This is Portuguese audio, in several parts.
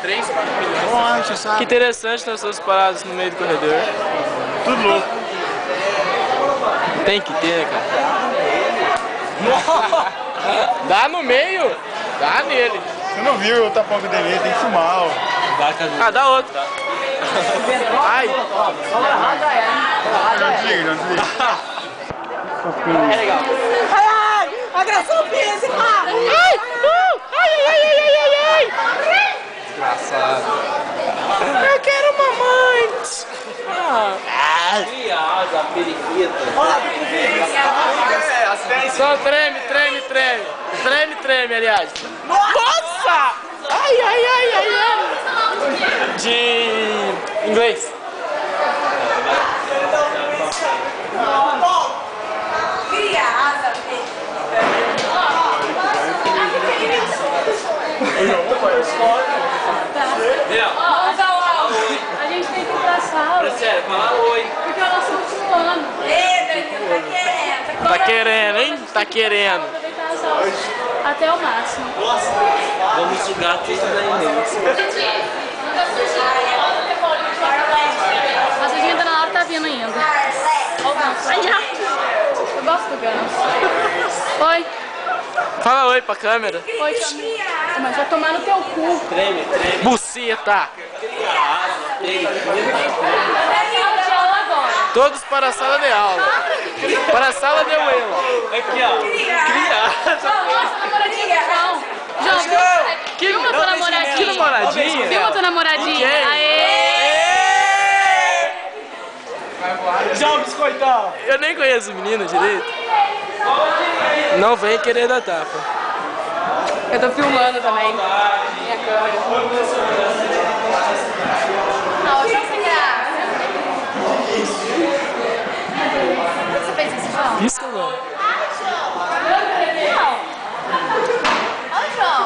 3, 4 milhões. Que interessante ter essas paradas no meio do corredor. Tudo louco. Tem que ter, cara. Dá no meio, dá nele. Você não viu o tapão que eu dei, tem que filmar, ó. Ah, dá outro. Ai. Não desliga, não desliga. É legal. Ai, agressão física! Ai, ai, ai, ai, ai, ai. Desgraçado. Eu quero mamãe. Criada, periquita. Só treme, treme, treme. Treme, treme, aliás. Nossa! Ai, ai, ai, ai, ai. De inglês. A gente tem que ir pra sala. Sério, fala oi. Porque nós estamos filmando. Tá querendo, hein? Tá querendo. Aproveitar as aulas até o máximo. Nossa, vamos sugar tudo da Inês. Mas a gente ainda na hora tá vindo ainda. Ó o ganso. Ai, já. Eu gosto do ganso. Oi. Fala oi pra câmera. Oi, Camila. Mas vai tomar no teu cu. Treme, treme. Buceta. Todos para a sala de aula. Para a sala de aula. Aqui, ó. Criança. Nossa, namoradinha do João. João, filma tua namoradinha. Que namoradinha? Filma tua namoradinha. Quem? Aê! João Biscoitão. Eu nem conheço o menino direito. Não vem querer dar tapa. Eu tô filmando também. Minha câmera. Não, eu não sei graça. Por que você fez isso, João? Isso, mano. Não. Olha, João.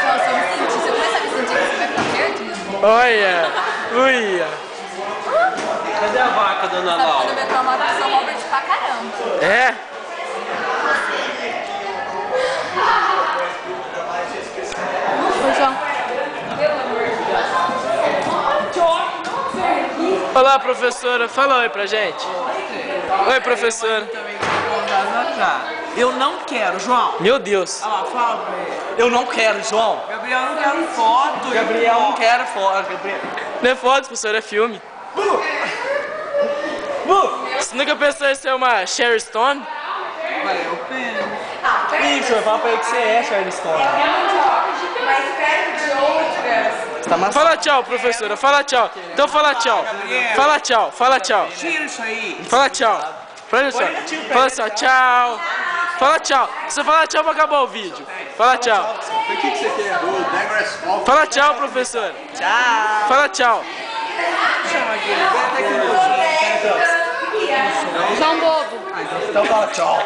João, se eu me sentir, se eu começar a me sentir, você vai ficar perdido. Olha. Uia. Cadê a vaca, dona Sabe quando Laura? eu meto uma do São Robert pra caramba. É? Oi, João. Olá, professora. Fala oi pra gente. Oi, professora. Eu não quero, João. Meu Deus. Ah, fala pra ele. Eu não quero, João. Gabriel, eu não quero foto. Gabriel, não quero foto. Gabriel. Não é foto, professor, é filme. Você nunca pensou em ser uma Sherry Stone? Ué, eu penso. Isso, fala pra ele que você é, Charlie Stone. Mas perto de outras. Você tá Fala tchau, professora. Fala tchau. Então fala tchau. Fala tchau. Fala tchau. Tira isso aí. Fala tchau. Fala tchau. Fala tchau. Tchau. Fala tchau. Você fala tchau pra acabar o vídeo. Fala tchau. O que você quer? O Digress Off. Fala tchau, professora. Tchau. Fala tchau. Chama aqui. Vem até aqui no João Bobo. Então fala tchau.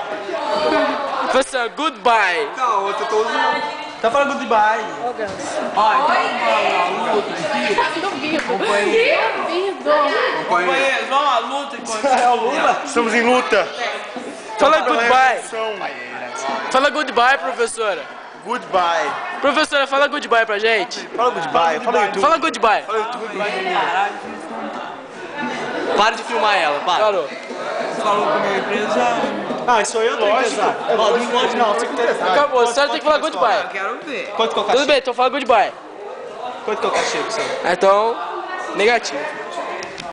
Professor, goodbye. Não, eu tô usando. Então fala goodbye. Ó, então vamos lá, luta aqui. Duvido. Companheiro. Duvido. Companheiro, vamos lá, luta enquanto... É o Lula? Estamos em luta. Fala goodbye. São Fala goodbye, professora. Goodbye. Professora, fala goodbye pra gente. Fala goodbye. Fala YouTube. Fala goodbye. Para de filmar ela, para. Parou. Falou com a minha empresa. Ah, isso aí eu tô empresário. Ó, não pode não, você que tá empresário. Acabou, a senhora tem que falar goodbye. Eu quero ver. Quanto que é o Tudo cachê? bem, então fala goodbye. Quanto que é o cachê, pessoal? Então, negativo.